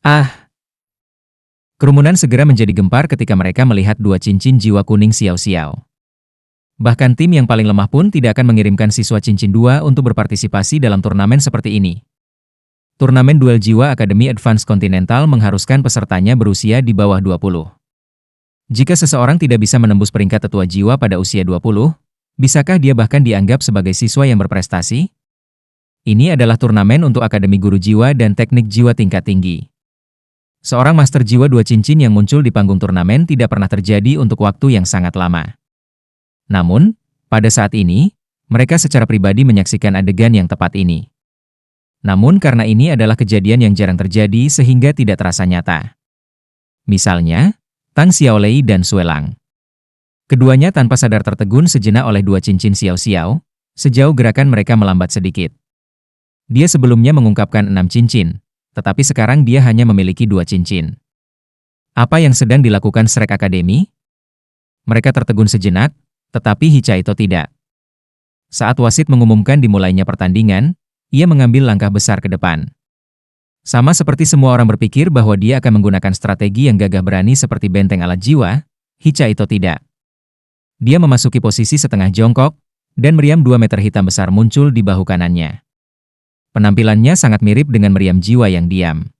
Ah! Kerumunan segera menjadi gempar ketika mereka melihat dua cincin jiwa kuning Xiao Xiao. Bahkan tim yang paling lemah pun tidak akan mengirimkan siswa cincin dua untuk berpartisipasi dalam turnamen seperti ini. Turnamen duel jiwa Akademi Advance Continental mengharuskan pesertanya berusia di bawah 20. Jika seseorang tidak bisa menembus peringkat tetua jiwa pada usia 20, bisakah dia bahkan dianggap sebagai siswa yang berprestasi? Ini adalah turnamen untuk Akademi Guru Jiwa dan Teknik Jiwa tingkat tinggi. Seorang master jiwa dua cincin yang muncul di panggung turnamen tidak pernah terjadi untuk waktu yang sangat lama. Namun, pada saat ini, mereka secara pribadi menyaksikan adegan yang tepat ini. Namun karena ini adalah kejadian yang jarang terjadi sehingga tidak terasa nyata. Misalnya, Tang Xiaolei dan Suelang. Keduanya tanpa sadar tertegun sejenak oleh dua cincin Xiao Xiao, sejauh gerakan mereka melambat sedikit. Dia sebelumnya mengungkapkan 6 cincin, tetapi sekarang dia hanya memiliki 2 cincin. Apa yang sedang dilakukan Shrek Academy? Mereka tertegun sejenak, tetapi Hichaito tidak. Saat wasit mengumumkan dimulainya pertandingan, ia mengambil langkah besar ke depan. Sama seperti semua orang berpikir bahwa dia akan menggunakan strategi yang gagah berani seperti benteng alat jiwa, Hichaito tidak. Dia memasuki posisi setengah jongkok, dan meriam 2 meter hitam besar muncul di bahu kanannya. Penampilannya sangat mirip dengan meriam jiwa yang diam.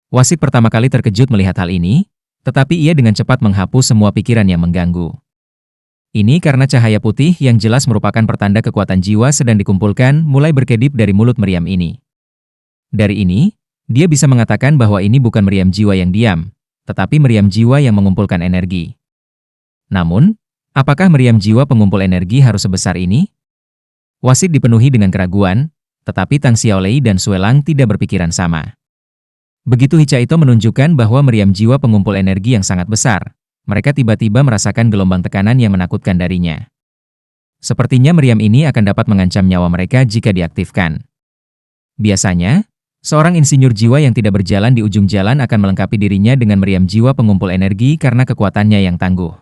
Wasit pertama kali terkejut melihat hal ini, tetapi ia dengan cepat menghapus semua pikiran yang mengganggu. Ini karena cahaya putih yang jelas merupakan pertanda kekuatan jiwa sedang dikumpulkan mulai berkedip dari mulut meriam ini. Dari ini, dia bisa mengatakan bahwa ini bukan meriam jiwa yang diam, tetapi meriam jiwa yang mengumpulkan energi. Namun, apakah meriam jiwa pengumpul energi harus sebesar ini? Wasit dipenuhi dengan keraguan, tetapi Tang Xiaolei dan Suelang tidak berpikiran sama. Begitu Hichaito menunjukkan bahwa meriam jiwa pengumpul energi yang sangat besar, mereka tiba-tiba merasakan gelombang tekanan yang menakutkan darinya. Sepertinya meriam ini akan dapat mengancam nyawa mereka jika diaktifkan. Biasanya, seorang insinyur jiwa yang tidak berjalan di ujung jalan akan melengkapi dirinya dengan meriam jiwa pengumpul energi karena kekuatannya yang tangguh.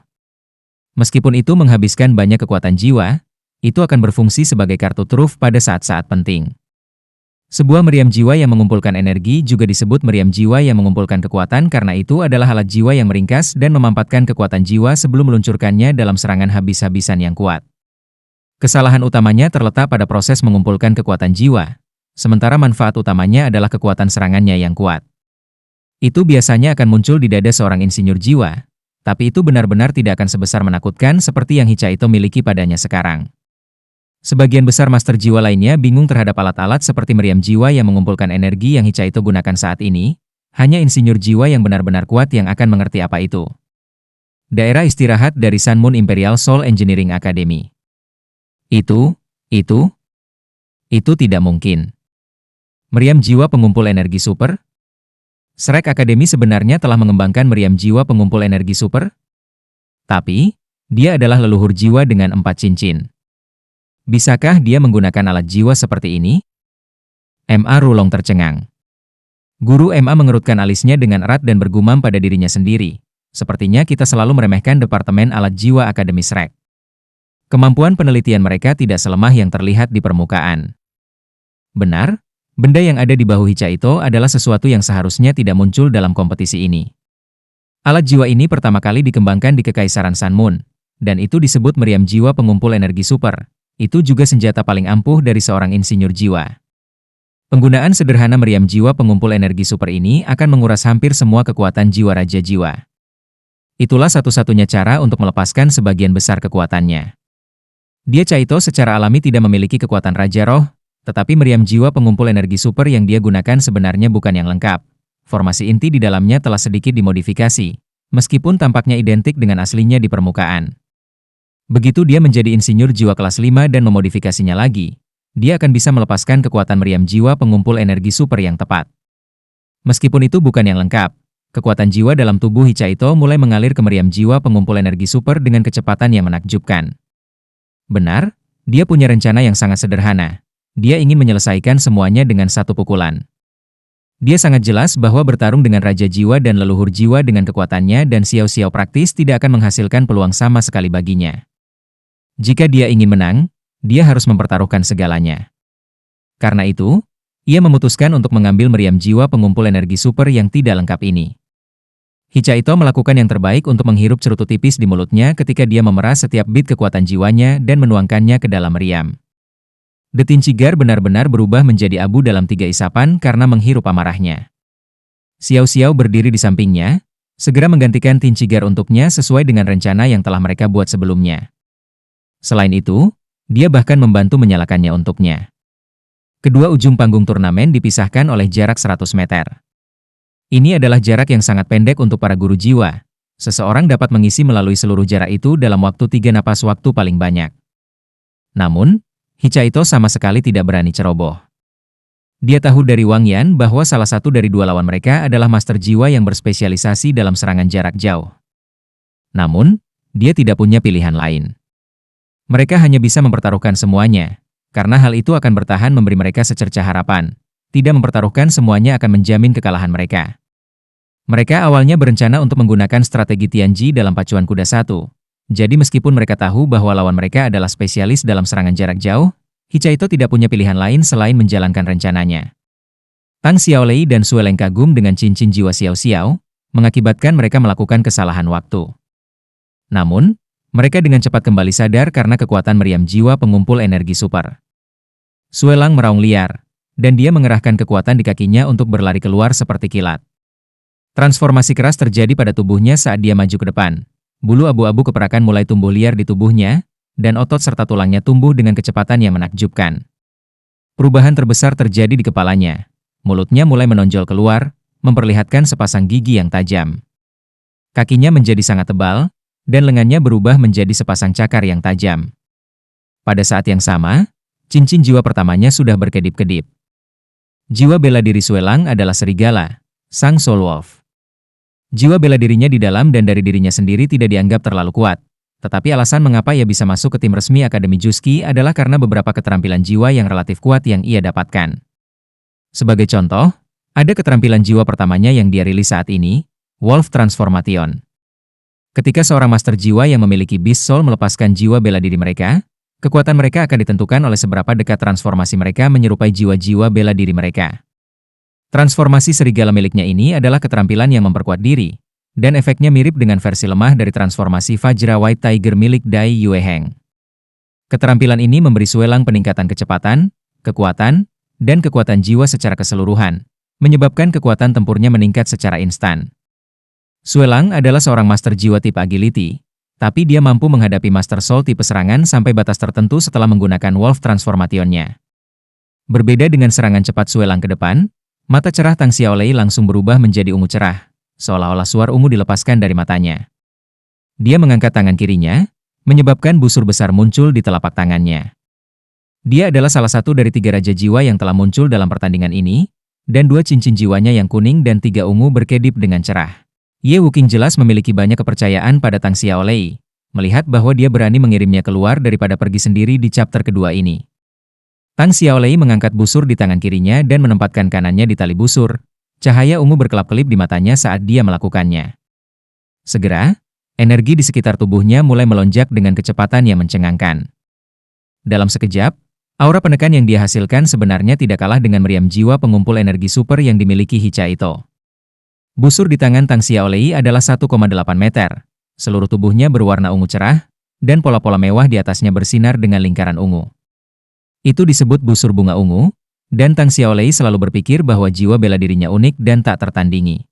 Meskipun itu menghabiskan banyak kekuatan jiwa, itu akan berfungsi sebagai kartu truf pada saat-saat penting. Sebuah meriam jiwa yang mengumpulkan energi juga disebut meriam jiwa yang mengumpulkan kekuatan karena itu adalah alat jiwa yang meringkas dan memampatkan kekuatan jiwa sebelum meluncurkannya dalam serangan habis-habisan yang kuat. Kesalahan utamanya terletak pada proses mengumpulkan kekuatan jiwa, sementara manfaat utamanya adalah kekuatan serangannya yang kuat. Itu biasanya akan muncul di dada seorang insinyur jiwa, tapi itu benar-benar tidak akan sebesar menakutkan seperti yang Hichaito miliki padanya sekarang. Sebagian besar master jiwa lainnya bingung terhadap alat-alat seperti meriam jiwa yang mengumpulkan energi yang Hichaito gunakan saat ini, hanya insinyur jiwa yang benar-benar kuat yang akan mengerti apa itu. Daerah istirahat dari Sun Moon Imperial Soul Engineering Academy. Itu tidak mungkin. Meriam jiwa pengumpul energi super? Shrek Academy sebenarnya telah mengembangkan meriam jiwa pengumpul energi super? Tapi, dia adalah leluhur jiwa dengan 4 cincin. Bisakah dia menggunakan alat jiwa seperti ini? MA Rulong tercengang. Guru MA mengerutkan alisnya dengan erat dan bergumam pada dirinya sendiri. Sepertinya kita selalu meremehkan Departemen Alat Jiwa Akademi Shrek. Kemampuan penelitian mereka tidak selemah yang terlihat di permukaan. Benar, benda yang ada di bahu Hichaito adalah sesuatu yang seharusnya tidak muncul dalam kompetisi ini. Alat jiwa ini pertama kali dikembangkan di Kekaisaran Sun Moon, dan itu disebut meriam jiwa pengumpul energi super. Itu juga senjata paling ampuh dari seorang insinyur jiwa. Penggunaan sederhana meriam jiwa pengumpul energi super ini akan menguras hampir semua kekuatan jiwa Raja Jiwa. Itulah satu-satunya cara untuk melepaskan sebagian besar kekuatannya. Dia Chaito secara alami tidak memiliki kekuatan Raja Roh, tetapi meriam jiwa pengumpul energi super yang dia gunakan sebenarnya bukan yang lengkap. Formasi inti di dalamnya telah sedikit dimodifikasi, meskipun tampaknya identik dengan aslinya di permukaan. Begitu dia menjadi insinyur jiwa kelas 5 dan memodifikasinya lagi, dia akan bisa melepaskan kekuatan meriam jiwa pengumpul energi super yang tepat. Meskipun itu bukan yang lengkap, kekuatan jiwa dalam tubuh Hichaito mulai mengalir ke meriam jiwa pengumpul energi super dengan kecepatan yang menakjubkan. Benar, dia punya rencana yang sangat sederhana. Dia ingin menyelesaikan semuanya dengan satu pukulan. Dia sangat jelas bahwa bertarung dengan Raja Jiwa dan leluhur jiwa dengan kekuatannya dan xiao-xiao praktis tidak akan menghasilkan peluang sama sekali baginya. Jika dia ingin menang, dia harus mempertaruhkan segalanya. Karena itu, Ia memutuskan untuk mengambil meriam jiwa pengumpul energi super yang tidak lengkap ini. Hichaito melakukan yang terbaik untuk menghirup cerutu tipis di mulutnya ketika dia memeras setiap bit kekuatan jiwanya dan menuangkannya ke dalam meriam. The Tinchigar benar-benar berubah menjadi abu dalam 3 isapan karena menghirup amarahnya. Xiao Xiao berdiri di sampingnya, segera menggantikan Tinchigar untuknya sesuai dengan rencana yang telah mereka buat sebelumnya. Selain itu, dia bahkan membantu menyalakannya untuknya. Kedua ujung panggung turnamen dipisahkan oleh jarak 100 meter. Ini adalah jarak yang sangat pendek untuk para guru jiwa. Seseorang dapat mengisi melalui seluruh jarak itu dalam waktu 3 napas waktu paling banyak. Namun, Hichaito sama sekali tidak berani ceroboh. Dia tahu dari Wang Yan bahwa salah satu dari 2 lawan mereka adalah master jiwa yang berspesialisasi dalam serangan jarak jauh. Namun, dia tidak punya pilihan lain. Mereka hanya bisa mempertaruhkan semuanya, karena hal itu akan bertahan memberi mereka secercah harapan. Tidak mempertaruhkan semuanya akan menjamin kekalahan mereka. Mereka awalnya berencana untuk menggunakan strategi Tianji dalam pacuan kuda 1. Jadi meskipun mereka tahu bahwa lawan mereka adalah spesialis dalam serangan jarak jauh, Hichaito tidak punya pilihan lain selain menjalankan rencananya. Tang Xiaolei dan Sue Leng kagum dengan cincin jiwa Xiao Xiao, mengakibatkan mereka melakukan kesalahan waktu. Namun, mereka dengan cepat kembali sadar karena kekuatan meriam jiwa pengumpul energi super. Sue Lang meraung liar, dan dia mengerahkan kekuatan di kakinya untuk berlari keluar seperti kilat. Transformasi keras terjadi pada tubuhnya saat dia maju ke depan. Bulu abu-abu keperakan mulai tumbuh liar di tubuhnya, dan otot serta tulangnya tumbuh dengan kecepatan yang menakjubkan. Perubahan terbesar terjadi di kepalanya. Mulutnya mulai menonjol keluar, memperlihatkan sepasang gigi yang tajam. Kakinya menjadi sangat tebal, dan lengannya berubah menjadi sepasang cakar yang tajam. Pada saat yang sama, cincin jiwa pertamanya sudah berkedip-kedip. Jiwa bela diri Sue Lang adalah serigala, sang Soul Wolf. Jiwa bela dirinya di dalam dan dari dirinya sendiri tidak dianggap terlalu kuat. Tetapi alasan mengapa ia bisa masuk ke tim resmi Akademi Juski adalah karena beberapa keterampilan jiwa yang relatif kuat yang ia dapatkan. Sebagai contoh, ada keterampilan jiwa pertamanya yang dia rilis saat ini, Wolf Transformation. Ketika seorang master jiwa yang memiliki Beast Soul melepaskan jiwa bela diri mereka, kekuatan mereka akan ditentukan oleh seberapa dekat transformasi mereka menyerupai jiwa-jiwa bela diri mereka. Transformasi serigala miliknya ini adalah keterampilan yang memperkuat diri, dan efeknya mirip dengan versi lemah dari transformasi Vajra White Tiger milik Dai Yue Heng. Keterampilan ini memberi Sue Lang peningkatan kecepatan, kekuatan, dan kekuatan jiwa secara keseluruhan, menyebabkan kekuatan tempurnya meningkat secara instan. Sue Lang adalah seorang master jiwa tipe agility, tapi dia mampu menghadapi master soul tipe serangan sampai batas tertentu setelah menggunakan Wolf Transformation-nya. Berbeda dengan serangan cepat Sue Lang ke depan, mata cerah Tang Xiaolei langsung berubah menjadi ungu cerah, seolah-olah suar ungu dilepaskan dari matanya. Dia mengangkat tangan kirinya, menyebabkan busur besar muncul di telapak tangannya. Dia adalah salah satu dari 3 raja jiwa yang telah muncul dalam pertandingan ini, dan 2 cincin jiwanya yang kuning dan 3 ungu berkedip dengan cerah. Ye Wuqing jelas memiliki banyak kepercayaan pada Tang Xiaolei, melihat bahwa dia berani mengirimnya keluar daripada pergi sendiri di chapter kedua ini. Tang Xiaolei mengangkat busur di tangan kirinya dan menempatkan kanannya di tali busur. Cahaya ungu berkelap-kelip di matanya saat dia melakukannya. Segera, energi di sekitar tubuhnya mulai melonjak dengan kecepatan yang mencengangkan. Dalam sekejap, aura penekan yang dia hasilkan sebenarnya tidak kalah dengan meriam jiwa pengumpul energi super yang dimiliki Hichaito. Busur di tangan Tang Xiaolei adalah 1,8 meter. Seluruh tubuhnya berwarna ungu cerah, dan pola-pola mewah di atasnya bersinar dengan lingkaran ungu. Itu disebut busur bunga ungu, dan Tang Xiaolei selalu berpikir bahwa jiwa bela dirinya unik dan tak tertandingi.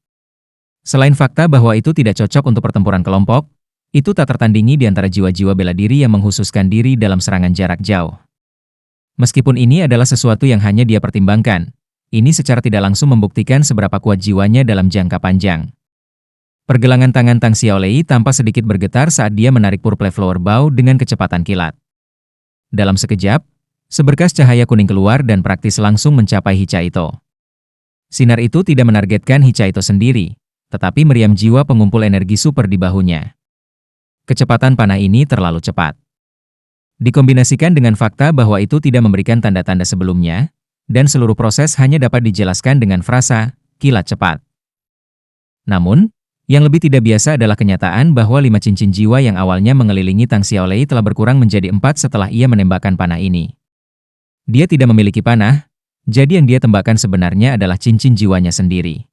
Selain fakta bahwa itu tidak cocok untuk pertempuran kelompok, itu tak tertandingi di antara jiwa-jiwa bela diri yang menghususkan diri dalam serangan jarak jauh. Meskipun ini adalah sesuatu yang hanya dia pertimbangkan, ini secara tidak langsung membuktikan seberapa kuat jiwanya dalam jangka panjang. Pergelangan tangan Tang Xiaolei tampak sedikit bergetar saat dia menarik Purple Flower Bow dengan kecepatan kilat. Dalam sekejap, seberkas cahaya kuning keluar dan praktis langsung mencapai Hichaito. Sinar itu tidak menargetkan Hichaito sendiri, tetapi meriam jiwa pengumpul energi super di bahunya. Kecepatan panah ini terlalu cepat. Dikombinasikan dengan fakta bahwa itu tidak memberikan tanda-tanda sebelumnya, dan seluruh proses hanya dapat dijelaskan dengan frasa, kilat cepat. Namun, yang lebih tidak biasa adalah kenyataan bahwa 5 cincin jiwa yang awalnya mengelilingi Tang Xiaolei telah berkurang menjadi 4 setelah ia menembakkan panah ini. Dia tidak memiliki panah, Jadi yang dia tembakkan sebenarnya adalah cincin jiwanya sendiri.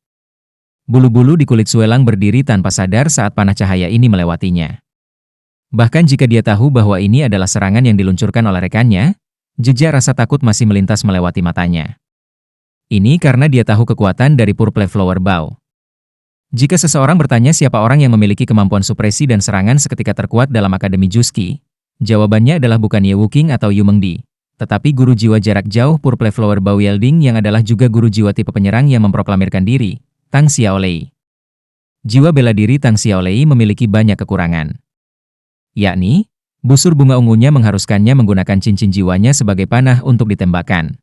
Bulu-bulu di kulit Suelang berdiri tanpa sadar saat panah cahaya ini melewatinya. Bahkan jika dia tahu bahwa ini adalah serangan yang diluncurkan oleh rekannya, jejak rasa takut masih melintas melewati matanya. Ini karena dia tahu kekuatan dari Purple Flower Bow. Jika seseorang bertanya siapa orang yang memiliki kemampuan supresi dan serangan seketika terkuat dalam Akademi Juski, jawabannya adalah bukan Ye Wuking atau Yu Mengdi, tetapi guru jiwa jarak jauh Purple Flower Bow Yelding yang adalah juga guru jiwa tipe penyerang yang memproklamirkan diri, Tang Xiaolei. Jiwa bela diri Tang Xiaolei memiliki banyak kekurangan. Yakni, busur bunga ungunya mengharuskannya menggunakan cincin jiwanya sebagai panah untuk ditembakkan.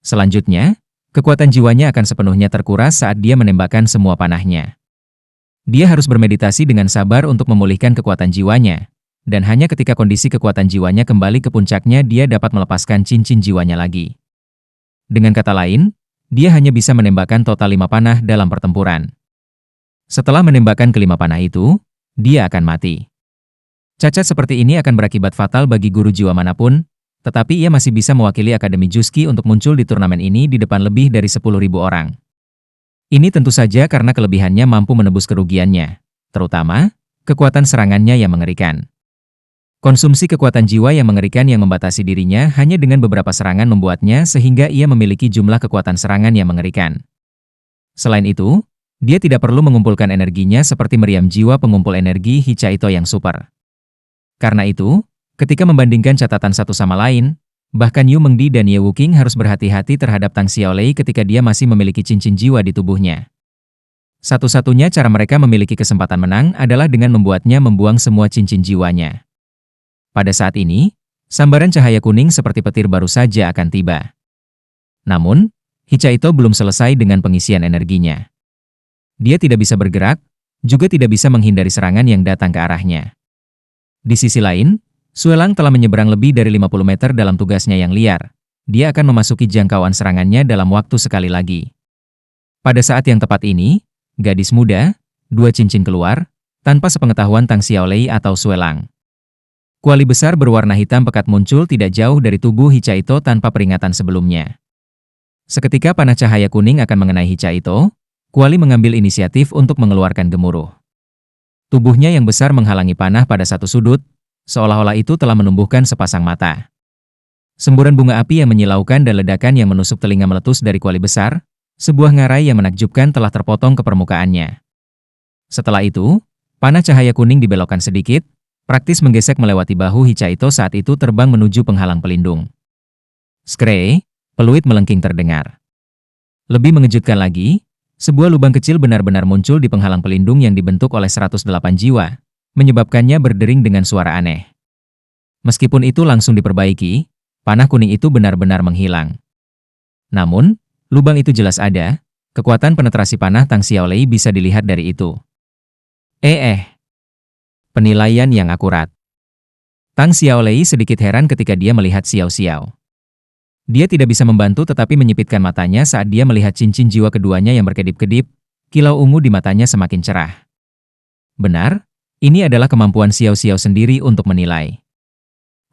Selanjutnya, kekuatan jiwanya akan sepenuhnya terkuras saat dia menembakkan semua panahnya. Dia harus bermeditasi dengan sabar untuk memulihkan kekuatan jiwanya, dan hanya ketika kondisi kekuatan jiwanya kembali ke puncaknya dia dapat melepaskan cincin jiwanya lagi. Dengan kata lain, dia hanya bisa menembakkan total 5 panah dalam pertempuran. Setelah menembakkan kelima panah itu, dia akan mati. Cacat seperti ini akan berakibat fatal bagi guru jiwa manapun, tetapi ia masih bisa mewakili Akademi Juski untuk muncul di turnamen ini di depan lebih dari 10.000 orang. Ini tentu saja karena kelebihannya mampu menebus kerugiannya, terutama kekuatan serangannya yang mengerikan. Konsumsi kekuatan jiwa yang mengerikan yang membatasi dirinya hanya dengan beberapa serangan membuatnya sehingga ia memiliki jumlah kekuatan serangan yang mengerikan. Selain itu, dia tidak perlu mengumpulkan energinya seperti meriam jiwa pengumpul energi Hichaito yang super. Karena itu, ketika membandingkan catatan satu sama lain, bahkan Yu Mengdi dan Ye Wuking harus berhati-hati terhadap Tang Xiaolei ketika dia masih memiliki cincin jiwa di tubuhnya. Satu-satunya cara mereka memiliki kesempatan menang adalah dengan membuatnya membuang semua cincin jiwanya. Pada saat ini, sambaran cahaya kuning seperti petir baru saja akan tiba. Namun, Hichaito belum selesai dengan pengisian energinya. Dia tidak bisa bergerak, juga tidak bisa menghindari serangan yang datang ke arahnya. Di sisi lain, Suelang telah menyeberang lebih dari 50 meter dalam tugasnya yang liar. Dia akan memasuki jangkauan serangannya dalam waktu sekali lagi. Pada saat yang tepat ini, gadis muda, 2 cincin keluar, tanpa sepengetahuan Tang Xiaolei atau Suelang. Kuali besar berwarna hitam pekat muncul tidak jauh dari tubuh Hichaito tanpa peringatan sebelumnya. Seketika panah cahaya kuning akan mengenai Hichaito, kuali mengambil inisiatif untuk mengeluarkan gemuruh. Tubuhnya yang besar menghalangi panah pada satu sudut, seolah-olah itu telah menumbuhkan sepasang mata. Semburan bunga api yang menyilaukan dan ledakan yang menusuk telinga meletus dari kuali besar, sebuah ngarai yang menakjubkan telah terpotong ke permukaannya. Setelah itu, panah cahaya kuning dibelokkan sedikit, praktis menggesek melewati bahu Hichaito saat itu terbang menuju penghalang pelindung. Skree, peluit melengking terdengar. Lebih mengejutkan lagi, sebuah lubang kecil benar-benar muncul di penghalang pelindung yang dibentuk oleh 108 jiwa, menyebabkannya berdering dengan suara aneh. Meskipun itu langsung diperbaiki, panah kuning itu benar-benar menghilang. Namun, lubang itu jelas ada, kekuatan penetrasi panah Tang Xiaolei bisa dilihat dari itu. Penilaian yang akurat. Tang Xiaolei sedikit heran ketika dia melihat Xiao Xiao. Dia tidak bisa membantu tetapi menyipitkan matanya saat dia melihat cincin jiwa keduanya yang berkedip-kedip, kilau ungu di matanya semakin cerah. Benar, ini adalah kemampuan Xiao Xiao sendiri untuk menilai.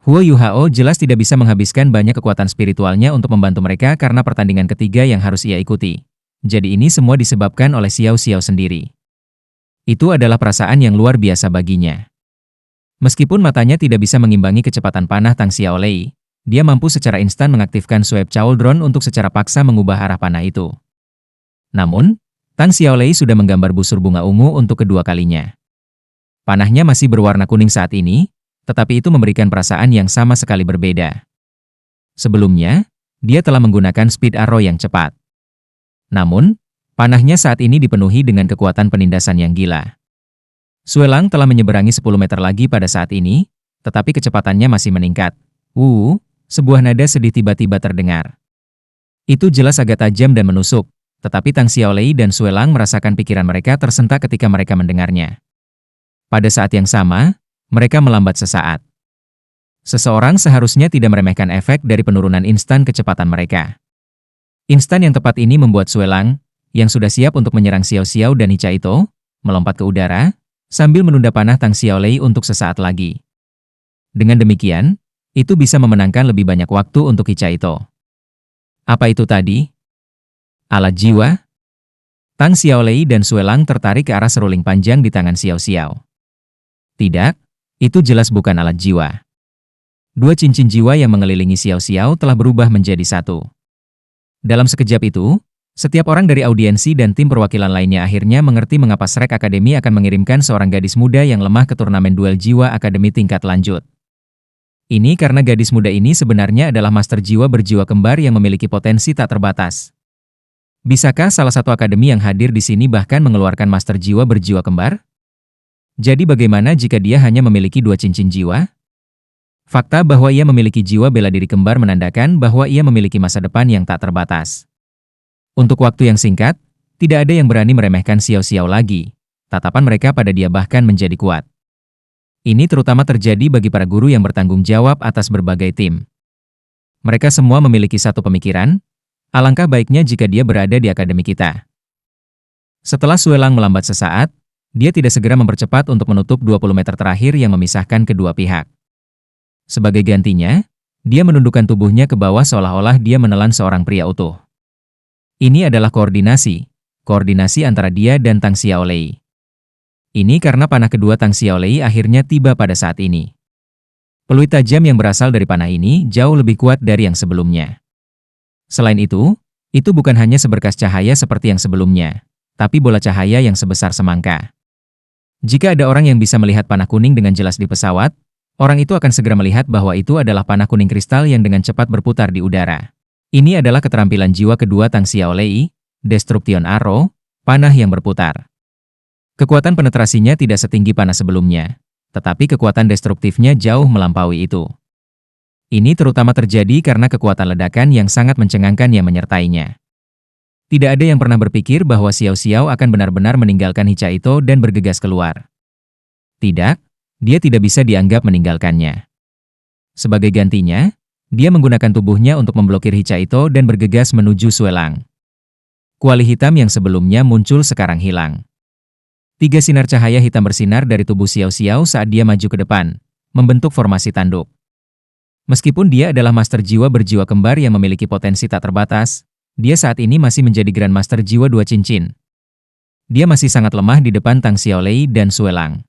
Huo Yuhao jelas tidak bisa menghabiskan banyak kekuatan spiritualnya untuk membantu mereka karena pertandingan ketiga yang harus ia ikuti. Jadi ini semua disebabkan oleh Xiao Xiao sendiri. Itu adalah perasaan yang luar biasa baginya. Meskipun matanya tidak bisa mengimbangi kecepatan panah Tang Xiaolei, dia mampu secara instan mengaktifkan Swipe Cauldron untuk secara paksa mengubah arah panah itu. Namun, Tang Xiaolei sudah menggambar busur bunga ungu untuk kedua kalinya. Panahnya masih berwarna kuning saat ini, tetapi itu memberikan perasaan yang sama sekali berbeda. Sebelumnya, dia telah menggunakan Speed Arrow yang cepat. Namun, panahnya saat ini dipenuhi dengan kekuatan penindasan yang gila. Suelang telah menyeberangi 10 meter lagi pada saat ini, tetapi kecepatannya masih meningkat. Sebuah nada sedih tiba-tiba terdengar. Itu jelas agak tajam dan menusuk, tetapi Tang Xiaolei dan Suelang merasakan pikiran mereka tersentak ketika mereka mendengarnya. Pada saat yang sama, mereka melambat sesaat. Seseorang seharusnya tidak meremehkan efek dari penurunan instan kecepatan mereka. Instan yang tepat ini membuat Suelang, yang sudah siap untuk menyerang Xiao Xiao dan Hichaito, melompat ke udara, sambil menunda panah Tang Xiaolei untuk sesaat lagi. Dengan demikian, itu bisa memenangkan lebih banyak waktu untuk Hichaito. Apa itu tadi? Alat jiwa? Tang Xiaolei dan Sue Lang tertarik ke arah seruling panjang di tangan Xiao Xiao. Tidak, itu jelas bukan alat jiwa. Dua cincin jiwa yang mengelilingi Xiao Xiao telah berubah menjadi satu. Dalam sekejap itu, setiap orang dari audiensi dan tim perwakilan lainnya akhirnya mengerti mengapa Shrek Academy akan mengirimkan seorang gadis muda yang lemah ke turnamen duel jiwa akademi tingkat lanjut. Ini karena gadis muda ini sebenarnya adalah master jiwa berjiwa kembar yang memiliki potensi tak terbatas. Bisakah salah satu akademi yang hadir di sini bahkan mengeluarkan master jiwa berjiwa kembar? Jadi bagaimana jika dia hanya memiliki dua cincin jiwa? Fakta bahwa ia memiliki jiwa bela diri kembar menandakan bahwa ia memiliki masa depan yang tak terbatas. Untuk waktu yang singkat, tidak ada yang berani meremehkan Xiao Xiao lagi. Tatapan mereka pada dia bahkan menjadi kuat. Ini terutama terjadi bagi para guru yang bertanggung jawab atas berbagai tim. Mereka semua memiliki satu pemikiran, alangkah baiknya jika dia berada di akademi kita. Setelah Sue Lang melambat sesaat, dia tidak segera mempercepat untuk menutup 20 meter terakhir yang memisahkan kedua pihak. Sebagai gantinya, dia menundukkan tubuhnya ke bawah seolah-olah dia menelan seorang pria utuh. Ini adalah koordinasi antara dia dan Tang Xiaolei. Ini karena panah kedua Tang Xiaolei akhirnya tiba pada saat ini. Peluit tajam yang berasal dari panah ini jauh lebih kuat dari yang sebelumnya. Selain itu bukan hanya seberkas cahaya seperti yang sebelumnya, tapi bola cahaya yang sebesar semangka. Jika ada orang yang bisa melihat panah kuning dengan jelas di pesawat, orang itu akan segera melihat bahwa itu adalah panah kuning kristal yang dengan cepat berputar di udara. Ini adalah keterampilan jiwa kedua Tang Xiaolei, Destruction Arrow, panah yang berputar. Kekuatan penetrasinya tidak setinggi panah sebelumnya, tetapi kekuatan destruktifnya jauh melampaui itu. Ini terutama terjadi karena kekuatan ledakan yang sangat mencengangkan yang menyertainya. Tidak ada yang pernah berpikir bahwa Xiao Xiao akan benar-benar meninggalkan Hichaito dan bergegas keluar. Tidak. Dia tidak bisa dianggap meninggalkannya. Sebagai gantinya, dia menggunakan tubuhnya untuk memblokir Hichaito dan bergegas menuju Sue Lang. Kuali hitam yang sebelumnya muncul sekarang hilang. 3 sinar cahaya hitam bersinar dari tubuh Xiao Xiao saat dia maju ke depan, membentuk formasi tanduk. Meskipun dia adalah master jiwa berjiwa kembar yang memiliki potensi tak terbatas, dia saat ini masih menjadi Grandmaster jiwa 2 cincin. Dia masih sangat lemah di depan Tang Xiaolei dan Sue Lang.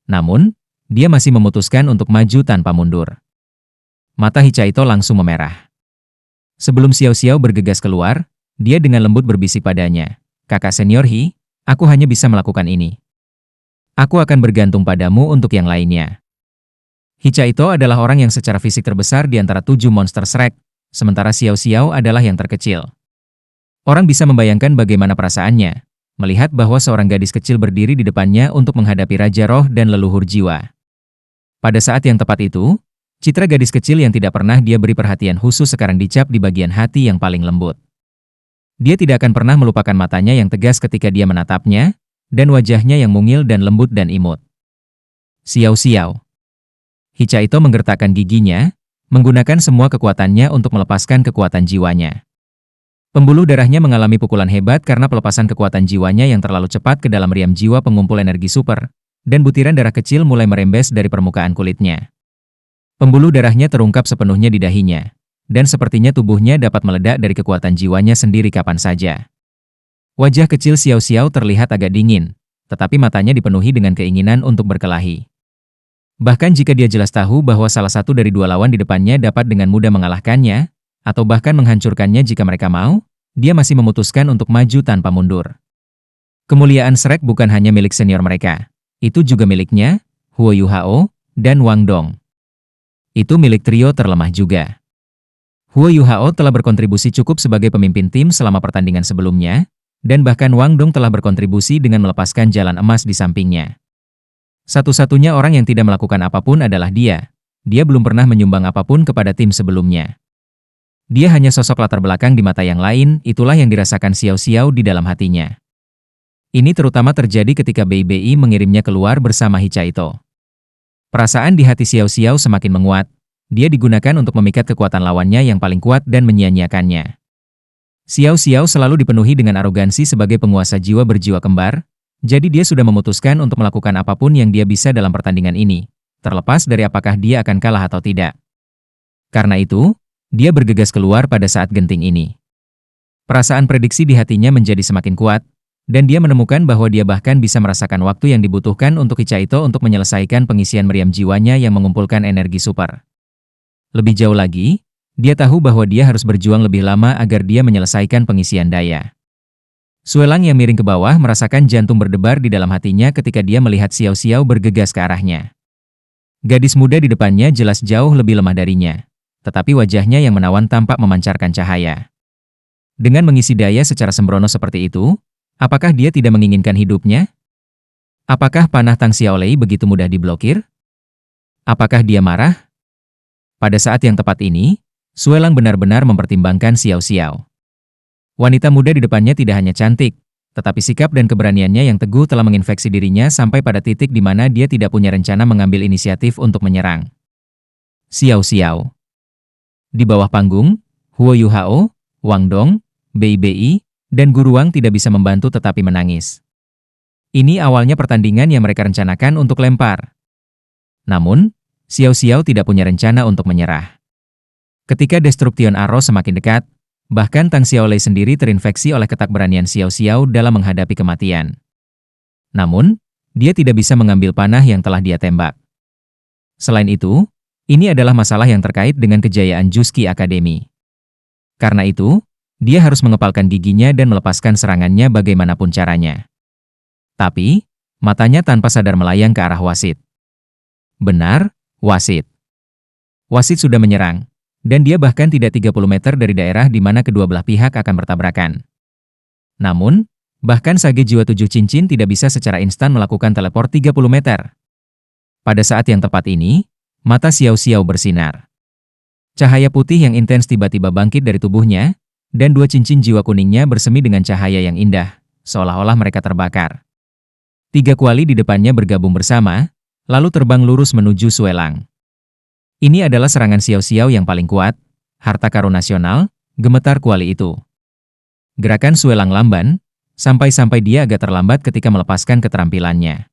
Namun, dia masih memutuskan untuk maju tanpa mundur. Mata Hichaito langsung memerah. Sebelum Xiao Xiao bergegas keluar, dia dengan lembut berbisik padanya, "Kakak senior Hi, aku hanya bisa melakukan ini. Aku akan bergantung padamu untuk yang lainnya." Hichaito adalah orang yang secara fisik terbesar di antara 7 monster Shrek, sementara Xiao Xiao adalah yang terkecil. Orang bisa membayangkan bagaimana perasaannya melihat bahwa seorang gadis kecil berdiri di depannya untuk menghadapi Raja Roh dan leluhur jiwa. Pada saat yang tepat itu, citra gadis kecil yang tidak pernah dia beri perhatian khusus sekarang dicap di bagian hati yang paling lembut. Dia tidak akan pernah melupakan matanya yang tegas ketika dia menatapnya, dan wajahnya yang mungil dan lembut dan imut. Xiao Xiao. Hichaito menggertakkan giginya, menggunakan semua kekuatannya untuk melepaskan kekuatan jiwanya. Pembuluh darahnya mengalami pukulan hebat karena pelepasan kekuatan jiwanya yang terlalu cepat ke dalam riam jiwa pengumpul energi super, dan butiran darah kecil mulai merembes dari permukaan kulitnya. Pembuluh darahnya terungkap sepenuhnya di dahinya, dan sepertinya tubuhnya dapat meledak dari kekuatan jiwanya sendiri kapan saja. Wajah kecil Xiao Xiao terlihat agak dingin, tetapi matanya dipenuhi dengan keinginan untuk berkelahi. Bahkan jika dia jelas tahu bahwa salah satu dari 2 lawan di depannya dapat dengan mudah mengalahkannya, atau bahkan menghancurkannya jika mereka mau, dia masih memutuskan untuk maju tanpa mundur. Kemuliaan Shrek bukan hanya milik senior mereka. Itu juga miliknya, Huo Yuhao, dan Wang Dong. Itu milik trio terlemah juga. Huo Yuhao telah berkontribusi cukup sebagai pemimpin tim selama pertandingan sebelumnya, dan bahkan Wang Dong telah berkontribusi dengan melepaskan jalan emas di sampingnya. Satu-satunya orang yang tidak melakukan apapun adalah dia. Dia belum pernah menyumbang apapun kepada tim sebelumnya. Dia hanya sosok latar belakang di mata yang lain, itulah yang dirasakan Xiao Xiao di dalam hatinya. Ini terutama terjadi ketika BIBI mengirimnya keluar bersama Hichaito. Perasaan di hati Xiao Xiao semakin menguat, dia digunakan untuk memikat kekuatan lawannya yang paling kuat dan menyia-nyiakannya. Xiao Xiao selalu dipenuhi dengan arogansi sebagai penguasa jiwa berjiwa kembar, jadi dia sudah memutuskan untuk melakukan apapun yang dia bisa dalam pertandingan ini, terlepas dari apakah dia akan kalah atau tidak. Karena itu, Dia bergegas keluar pada saat genting ini. Perasaan prediksi di hatinya menjadi semakin kuat, dan dia menemukan bahwa dia bahkan bisa merasakan waktu yang dibutuhkan untuk Hichaito untuk menyelesaikan pengisian meriam jiwanya yang mengumpulkan energi super. Lebih jauh lagi, dia tahu bahwa dia harus berjuang lebih lama agar dia menyelesaikan pengisian daya. Suelang yang miring ke bawah merasakan jantung berdebar di dalam hatinya ketika dia melihat Xiao Xiao bergegas ke arahnya. Gadis muda di depannya jelas jauh lebih lemah darinya, tetapi wajahnya yang menawan tampak memancarkan cahaya. Dengan mengisi daya secara sembrono seperti itu, apakah dia tidak menginginkan hidupnya? Apakah panah Tang Xiaolei begitu mudah diblokir? Apakah dia marah? Pada saat yang tepat ini, Suelang benar-benar mempertimbangkan Xiao Xiao. Wanita muda di depannya tidak hanya cantik, tetapi sikap dan keberaniannya yang teguh telah menginfeksi dirinya sampai pada titik di mana dia tidak punya rencana mengambil inisiatif untuk menyerang. Xiao Xiao. Di bawah panggung, Huo Yuhao, Wang Dong, Bei Bei, dan Guru Wang tidak bisa membantu tetapi menangis. Ini awalnya pertandingan yang mereka rencanakan untuk lempar. Namun, Xiao Xiao tidak punya rencana untuk menyerah. Ketika Destruction Arrow semakin dekat, bahkan Tang Xiaolei sendiri terinfeksi oleh ketakberanian Xiao Xiao dalam menghadapi kematian. Namun, dia tidak bisa mengambil panah yang telah dia tembak. Selain itu, ini adalah masalah yang terkait dengan kejayaan Juski Academy. Karena itu, dia harus mengepalkan giginya dan melepaskan serangannya bagaimanapun caranya. Tapi, matanya tanpa sadar melayang ke arah wasit. Benar, wasit. Wasit sudah menyerang. Dan dia bahkan tidak 30 meter dari daerah di mana kedua belah pihak akan bertabrakan. Namun, bahkan Sage Jiwa 7 Cincin tidak bisa secara instan melakukan teleport 30 meter. Pada saat yang tepat ini, mata Xiao Xiao bersinar. Cahaya putih yang intens tiba-tiba bangkit dari tubuhnya, dan dua cincin jiwa kuningnya bersemi dengan cahaya yang indah, seolah-olah mereka terbakar. 3 kuali di depannya bergabung bersama, lalu terbang lurus menuju Suelang. Ini adalah serangan Xiao Xiao yang paling kuat, harta karun nasional, gemetar kuali itu. Gerakan Suelang lamban, sampai-sampai dia agak terlambat ketika melepaskan keterampilannya.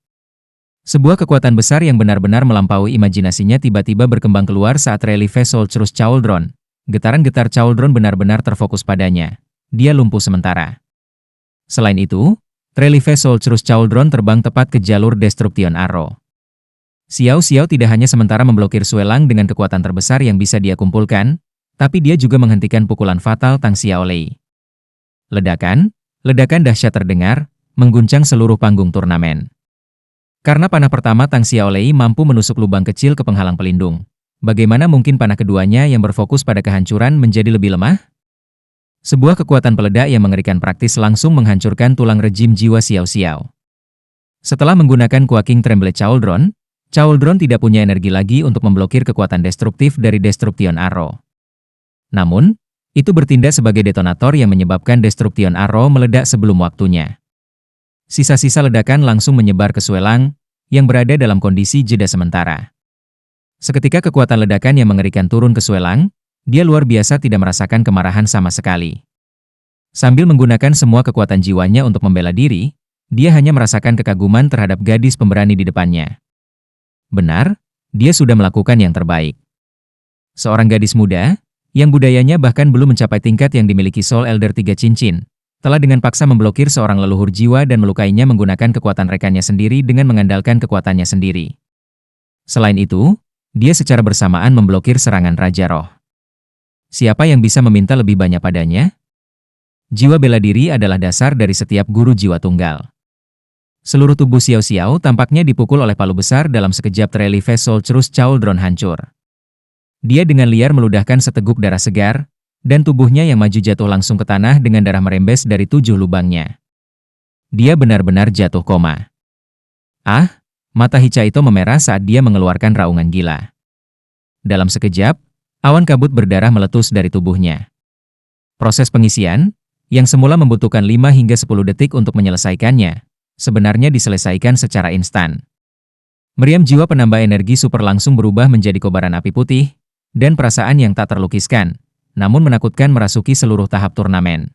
Sebuah kekuatan besar yang benar-benar melampaui imajinasinya tiba-tiba berkembang keluar saat Relief Soul Truth Chauldron. Getaran-getar Chauldron benar-benar terfokus padanya. Dia lumpuh sementara. Selain itu, Relief Soul Truth Chauldron terbang tepat ke jalur Destruction Arrow. Xiao Xiao tidak hanya sementara memblokir Suelang dengan kekuatan terbesar yang bisa dia kumpulkan, tapi dia juga menghentikan pukulan fatal Tang Xiaolei. Ledakan dahsyat terdengar, mengguncang seluruh panggung turnamen. Karena panah pertama Tang Xiaolei mampu menusuk lubang kecil ke penghalang pelindung, bagaimana mungkin panah keduanya yang berfokus pada kehancuran menjadi lebih lemah? Sebuah kekuatan peledak yang mengerikan praktis langsung menghancurkan tulang rejim jiwa Xiao Xiao. Setelah menggunakan Quaking Tremble Chauldron tidak punya energi lagi untuk memblokir kekuatan destruktif dari Destruction Arrow. Namun, itu bertindak sebagai detonator yang menyebabkan Destruction Arrow meledak sebelum waktunya. Sisa-sisa ledakan langsung menyebar ke Suelang, yang berada dalam kondisi jeda sementara. Seketika kekuatan ledakan yang mengerikan turun ke Suelang, dia luar biasa tidak merasakan kemarahan sama sekali. Sambil menggunakan semua kekuatan jiwanya untuk membela diri, dia hanya merasakan kekaguman terhadap gadis pemberani di depannya. Benar, dia sudah melakukan yang terbaik. Seorang gadis muda, yang budayanya bahkan belum mencapai tingkat yang dimiliki Soul Elder 3 Cincin, telah dengan paksa memblokir seorang leluhur jiwa dan melukainya menggunakan kekuatan rekannya sendiri dengan mengandalkan kekuatannya sendiri. Selain itu, dia secara bersamaan memblokir serangan Raja Roh. Siapa yang bisa meminta lebih banyak padanya? Jiwa bela diri adalah dasar dari setiap guru jiwa tunggal. Seluruh tubuh Xiao Xiao tampaknya dipukul oleh palu besar dalam sekejap. Relief Soul Truth Chauldron hancur. Dia dengan liar meludahkan seteguk darah segar, dan tubuhnya yang maju jatuh langsung ke tanah dengan darah merembes dari 7 lubangnya. Dia benar-benar jatuh koma. Mata Hichaito memerah saat dia mengeluarkan raungan gila. Dalam sekejap, awan kabut berdarah meletus dari tubuhnya. Proses pengisian, yang semula membutuhkan 5 hingga 10 detik untuk menyelesaikannya, sebenarnya diselesaikan secara instan. Meriam jiwa penambah energi super langsung berubah menjadi kobaran api putih, dan perasaan yang tak terlukiskan, namun menakutkan merasuki seluruh tahap turnamen.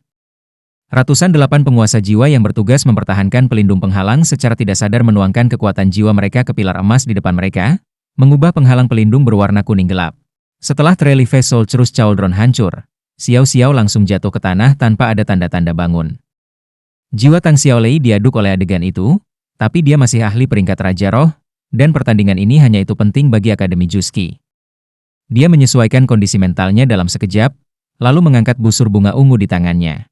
Ratusan 8 penguasa jiwa yang bertugas mempertahankan pelindung penghalang secara tidak sadar menuangkan kekuatan jiwa mereka ke pilar emas di depan mereka, mengubah penghalang pelindung berwarna kuning gelap. Setelah Trelife Solcherus Cauldron hancur, Xiao Xiao langsung jatuh ke tanah tanpa ada tanda-tanda bangun. Jiwa Tang Xiaolei diaduk oleh adegan itu, tapi dia masih ahli peringkat Raja Roh, dan pertandingan ini hanya itu penting bagi Akademi Juski. Dia menyesuaikan kondisi mentalnya dalam sekejap, lalu mengangkat busur bunga ungu di tangannya.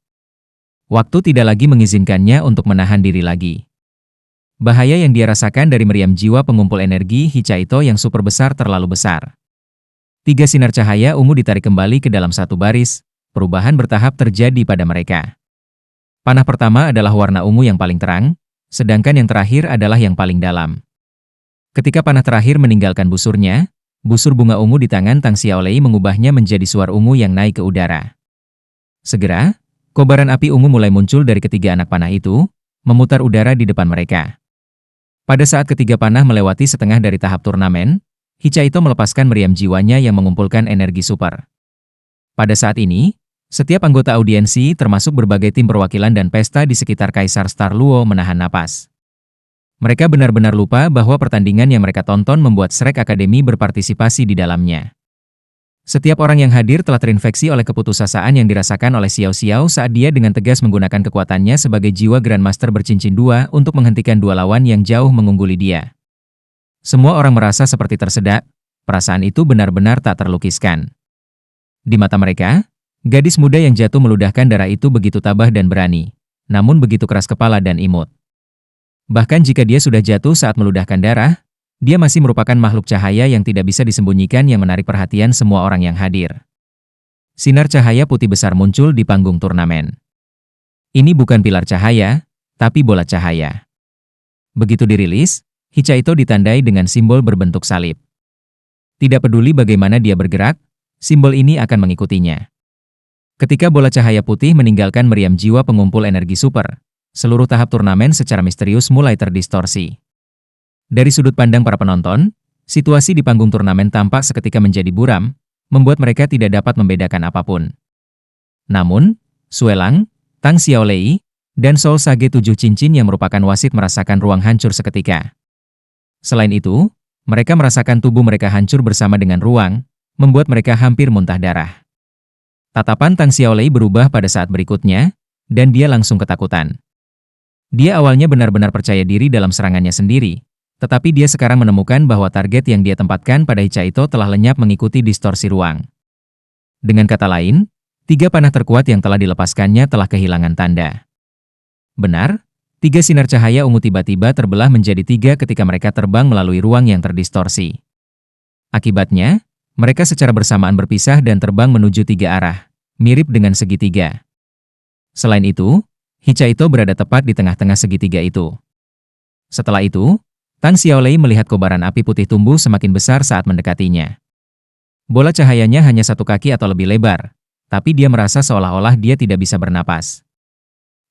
Waktu tidak lagi mengizinkannya untuk menahan diri lagi. Bahaya yang dia rasakan dari meriam jiwa pengumpul energi Hichaito yang super besar terlalu besar. 3 sinar cahaya ungu ditarik kembali ke dalam satu baris, perubahan bertahap terjadi pada mereka. Panah pertama adalah warna ungu yang paling terang, sedangkan yang terakhir adalah yang paling dalam. Ketika panah terakhir meninggalkan busurnya, busur bunga ungu di tangan Tang Xiaolei mengubahnya menjadi suar ungu yang naik ke udara. Segera, kobaran api ungu mulai muncul dari ketiga anak panah itu, memutar udara di depan mereka. Pada saat ketiga panah melewati setengah dari tahap turnamen, Hichaito melepaskan meriam jiwanya yang mengumpulkan energi super. Pada saat ini, setiap anggota audiensi termasuk berbagai tim perwakilan dan pesta di sekitar Kaisar Star Luo menahan napas. Mereka benar-benar lupa bahwa pertandingan yang mereka tonton membuat Shrek Academy berpartisipasi di dalamnya. Setiap orang yang hadir telah terinfeksi oleh keputusasaan yang dirasakan oleh Xiao Xiao saat dia dengan tegas menggunakan kekuatannya sebagai jiwa Grandmaster bercincin 2 untuk menghentikan dua lawan yang jauh mengungguli dia. Semua orang merasa seperti tersedak, perasaan itu benar-benar tak terlukiskan. Di mata mereka, gadis muda yang jatuh meludahkan darah itu begitu tabah dan berani, namun begitu keras kepala dan imut. Bahkan jika dia sudah jatuh saat meludahkan darah, dia masih merupakan makhluk cahaya yang tidak bisa disembunyikan yang menarik perhatian semua orang yang hadir. Sinar cahaya putih besar muncul di panggung turnamen. Ini bukan pilar cahaya, tapi bola cahaya. Begitu dirilis, Hichaito ditandai dengan simbol berbentuk salib. Tidak peduli bagaimana dia bergerak, simbol ini akan mengikutinya. Ketika bola cahaya putih meninggalkan meriam jiwa pengumpul energi super, seluruh tahap turnamen secara misterius mulai terdistorsi. Dari sudut pandang para penonton, situasi di panggung turnamen tampak seketika menjadi buram, membuat mereka tidak dapat membedakan apapun. Namun, Suelang, Tang Xiaolei, dan Soul Sage 7 cincin yang merupakan wasit merasakan ruang hancur seketika. Selain itu, mereka merasakan tubuh mereka hancur bersama dengan ruang, membuat mereka hampir muntah darah. Tatapan Tang Xiaolei berubah pada saat berikutnya, dan dia langsung ketakutan. Dia awalnya benar-benar percaya diri dalam serangannya sendiri, tetapi dia sekarang menemukan bahwa target yang dia tempatkan pada Hichaito telah lenyap mengikuti distorsi ruang. Dengan kata lain, 3 panah terkuat yang telah dilepaskannya telah kehilangan tanda. Benar, 3 sinar cahaya ungu tiba-tiba terbelah menjadi 3 ketika mereka terbang melalui ruang yang terdistorsi. Akibatnya, mereka secara bersamaan berpisah dan terbang menuju 3 arah, mirip dengan segitiga. Selain itu, Hichaito berada tepat di tengah-tengah segitiga itu. Setelah itu, Tang Xiaolei melihat kobaran api putih tumbuh semakin besar saat mendekatinya. Bola cahayanya hanya 1 kaki atau lebih lebar, tapi dia merasa seolah-olah dia tidak bisa bernapas.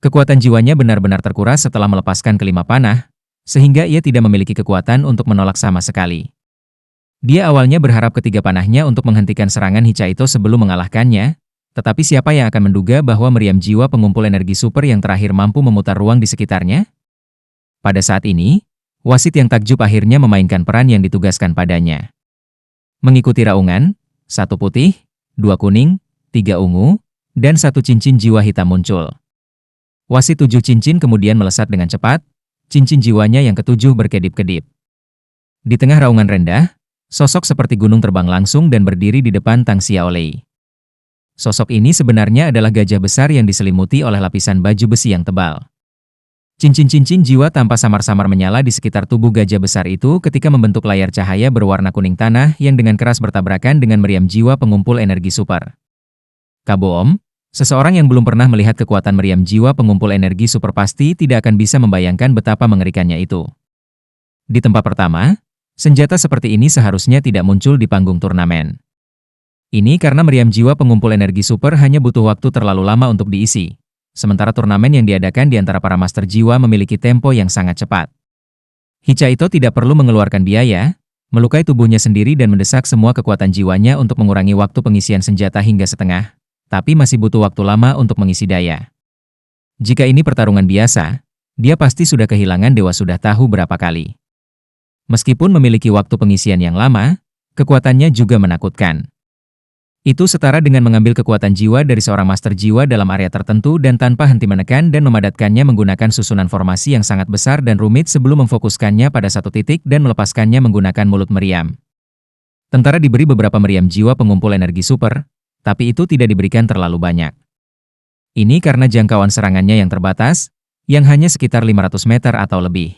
Kekuatan jiwanya benar-benar terkuras setelah melepaskan kelima panah, sehingga ia tidak memiliki kekuatan untuk menolak sama sekali. Dia awalnya berharap ketiga panahnya untuk menghentikan serangan Hichaito sebelum mengalahkannya, tetapi siapa yang akan menduga bahwa meriam jiwa pengumpul energi super yang terakhir mampu memutar ruang di sekitarnya? Pada saat ini, wasit yang takjub akhirnya memainkan peran yang ditugaskan padanya. Mengikuti raungan, 1 putih, 2 kuning, 3 ungu, dan 1 cincin jiwa hitam muncul. Wasit 7 cincin kemudian melesat dengan cepat, cincin jiwanya yang ke-7 berkedip-kedip. Di tengah raungan rendah, sosok seperti gunung terbang langsung dan berdiri di depan Tang Xiaolei. Sosok ini sebenarnya adalah gajah besar yang diselimuti oleh lapisan baju besi yang tebal. Cincin-cincin jiwa tanpa samar-samar menyala di sekitar tubuh gajah besar itu ketika membentuk layar cahaya berwarna kuning tanah yang dengan keras bertabrakan dengan meriam jiwa pengumpul energi super. Kaboom, seseorang yang belum pernah melihat kekuatan meriam jiwa pengumpul energi super pasti tidak akan bisa membayangkan betapa mengerikannya itu. Di tempat pertama, senjata seperti ini seharusnya tidak muncul di panggung turnamen. Ini karena meriam jiwa pengumpul energi super hanya butuh waktu terlalu lama untuk diisi, sementara turnamen yang diadakan di antara para master jiwa memiliki tempo yang sangat cepat. Hichaito tidak perlu mengeluarkan biaya, melukai tubuhnya sendiri dan mendesak semua kekuatan jiwanya untuk mengurangi waktu pengisian senjata hingga setengah, tapi masih butuh waktu lama untuk mengisi daya. Jika ini pertarungan biasa, dia pasti sudah kehilangan dewa sudah tahu berapa kali. Meskipun memiliki waktu pengisian yang lama, kekuatannya juga menakutkan. Itu setara dengan mengambil kekuatan jiwa dari seorang master jiwa dalam area tertentu dan tanpa henti menekan dan memadatkannya menggunakan susunan formasi yang sangat besar dan rumit sebelum memfokuskannya pada satu titik dan melepaskannya menggunakan mulut meriam. Tentara diberi beberapa meriam jiwa pengumpul energi super, tapi itu tidak diberikan terlalu banyak. Ini karena jangkauan serangannya yang terbatas, yang hanya sekitar 500 meter atau lebih.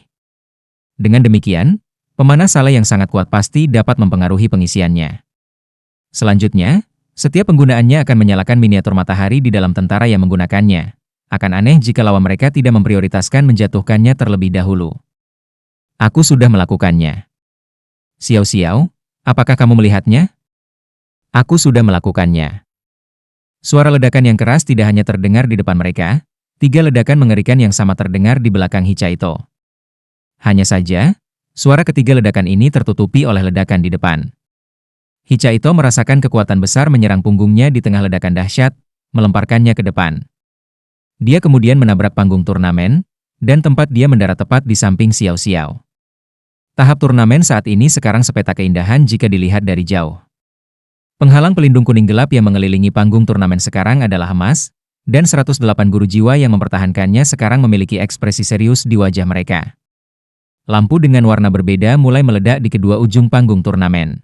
Dengan demikian, pemanah Saleh yang sangat kuat pasti dapat mempengaruhi pengisiannya. Selanjutnya, setiap penggunaannya akan menyalakan miniatur matahari di dalam tentara yang menggunakannya. Akan aneh jika lawan mereka tidak memprioritaskan menjatuhkannya terlebih dahulu. Aku sudah melakukannya. Xiao Xiao, apakah kamu melihatnya? Aku sudah melakukannya. Suara ledakan yang keras tidak hanya terdengar di depan mereka, 3 ledakan mengerikan yang sama terdengar di belakang Hichaito. Hanya saja, suara ketiga ledakan ini tertutupi oleh ledakan di depan. Hichaito merasakan kekuatan besar menyerang punggungnya di tengah ledakan dahsyat, melemparkannya ke depan. Dia kemudian menabrak panggung turnamen, dan tempat dia mendarat tepat di samping Xiao Xiao. Tahap turnamen saat ini sekarang sepeta keindahan jika dilihat dari jauh. Penghalang pelindung kuning gelap yang mengelilingi panggung turnamen sekarang adalah emas, dan 108 guru jiwa yang mempertahankannya sekarang memiliki ekspresi serius di wajah mereka. Lampu dengan warna berbeda mulai meledak di kedua ujung panggung turnamen.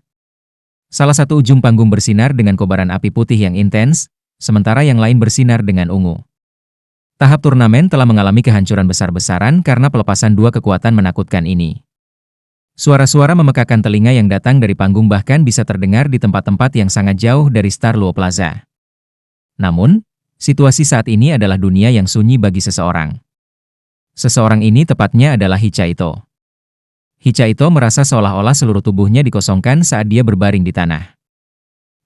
Salah satu ujung panggung bersinar dengan kobaran api putih yang intens, sementara yang lain bersinar dengan ungu. Tahap turnamen telah mengalami kehancuran besar-besaran karena pelepasan 2 kekuatan menakutkan ini. Suara-suara memekakan telinga yang datang dari panggung bahkan bisa terdengar di tempat-tempat yang sangat jauh dari Star Luo Plaza. Namun, situasi saat ini adalah dunia yang sunyi bagi seseorang. Seseorang ini tepatnya adalah Hichaito. Hichaito merasa seolah-olah seluruh tubuhnya dikosongkan saat dia berbaring di tanah.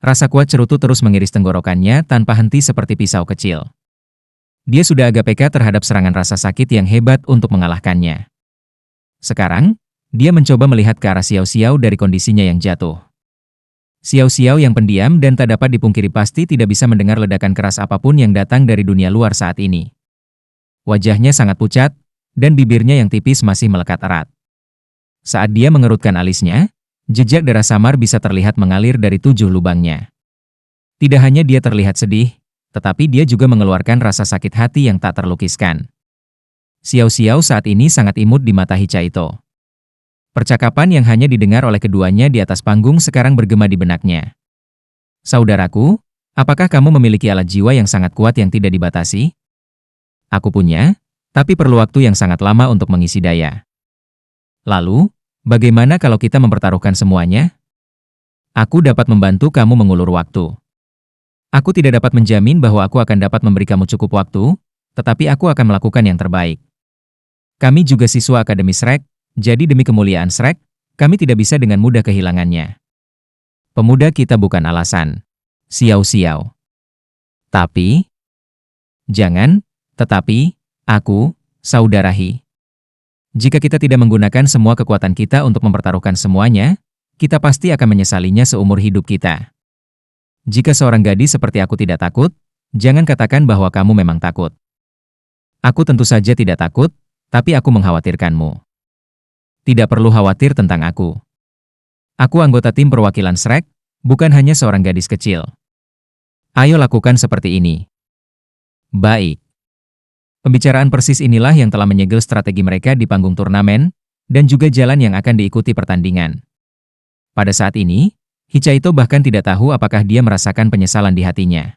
Rasa kuat cerutu terus mengiris tenggorokannya tanpa henti seperti pisau kecil. Dia sudah agak peka terhadap serangan rasa sakit yang hebat untuk mengalahkannya. Sekarang, dia mencoba melihat ke arah Xiao Xiao dari kondisinya yang jatuh. Xiao Xiao yang pendiam dan tak dapat dipungkiri pasti tidak bisa mendengar ledakan keras apapun yang datang dari dunia luar saat ini. Wajahnya sangat pucat, dan bibirnya yang tipis masih melekat erat. Saat dia mengerutkan alisnya, jejak darah samar bisa terlihat mengalir dari 7 lubangnya. Tidak hanya dia terlihat sedih, tetapi dia juga mengeluarkan rasa sakit hati yang tak terlukiskan. Xiao Xiao saat ini sangat imut di mata Hichaito. Percakapan yang hanya didengar oleh keduanya di atas panggung sekarang bergema di benaknya. Saudaraku, apakah kamu memiliki alat jiwa yang sangat kuat yang tidak dibatasi? Aku punya, tapi perlu waktu yang sangat lama untuk mengisi daya. Lalu, bagaimana kalau kita mempertaruhkan semuanya? Aku dapat membantu kamu mengulur waktu. Aku tidak dapat menjamin bahwa aku akan dapat memberi kamu cukup waktu, tetapi aku akan melakukan yang terbaik. Kami juga siswa Akademi Shrek, jadi demi kemuliaan Shrek, kami tidak bisa dengan mudah kehilangannya. Pemuda kita bukan alasan. Xiao Xiao. Tapi, jangan, tetapi, aku, saudarahi. Jika kita tidak menggunakan semua kekuatan kita untuk mempertaruhkan semuanya, kita pasti akan menyesalinya seumur hidup kita. Jika seorang gadis seperti aku tidak takut, jangan katakan bahwa kamu memang takut. Aku tentu saja tidak takut, tapi aku mengkhawatirkanmu. Tidak perlu khawatir tentang aku. Aku anggota tim perwakilan Shrek, bukan hanya seorang gadis kecil. Ayo lakukan seperti ini. Baik. Pembicaraan persis inilah yang telah menyegel strategi mereka di panggung turnamen, dan juga jalan yang akan diikuti pertandingan. Pada saat ini, Hichaito bahkan tidak tahu apakah dia merasakan penyesalan di hatinya.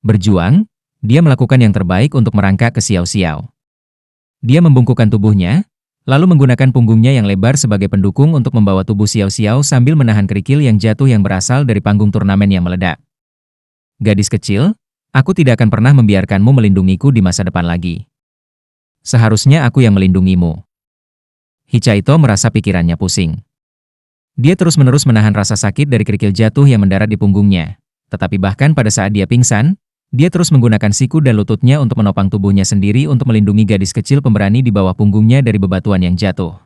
Berjuang, dia melakukan yang terbaik untuk merangkak ke Xiao Xiao. Dia membungkukkan tubuhnya, lalu menggunakan punggungnya yang lebar sebagai pendukung untuk membawa tubuh Xiao Xiao sambil menahan kerikil yang jatuh yang berasal dari panggung turnamen yang meledak. Gadis kecil, aku tidak akan pernah membiarkanmu melindungiku di masa depan lagi. Seharusnya aku yang melindungimu. Hichaito merasa pikirannya pusing. Dia terus-menerus menahan rasa sakit dari kerikil jatuh yang mendarat di punggungnya. Tetapi bahkan pada saat dia pingsan, dia terus menggunakan siku dan lututnya untuk menopang tubuhnya sendiri untuk melindungi gadis kecil pemberani di bawah punggungnya dari bebatuan yang jatuh.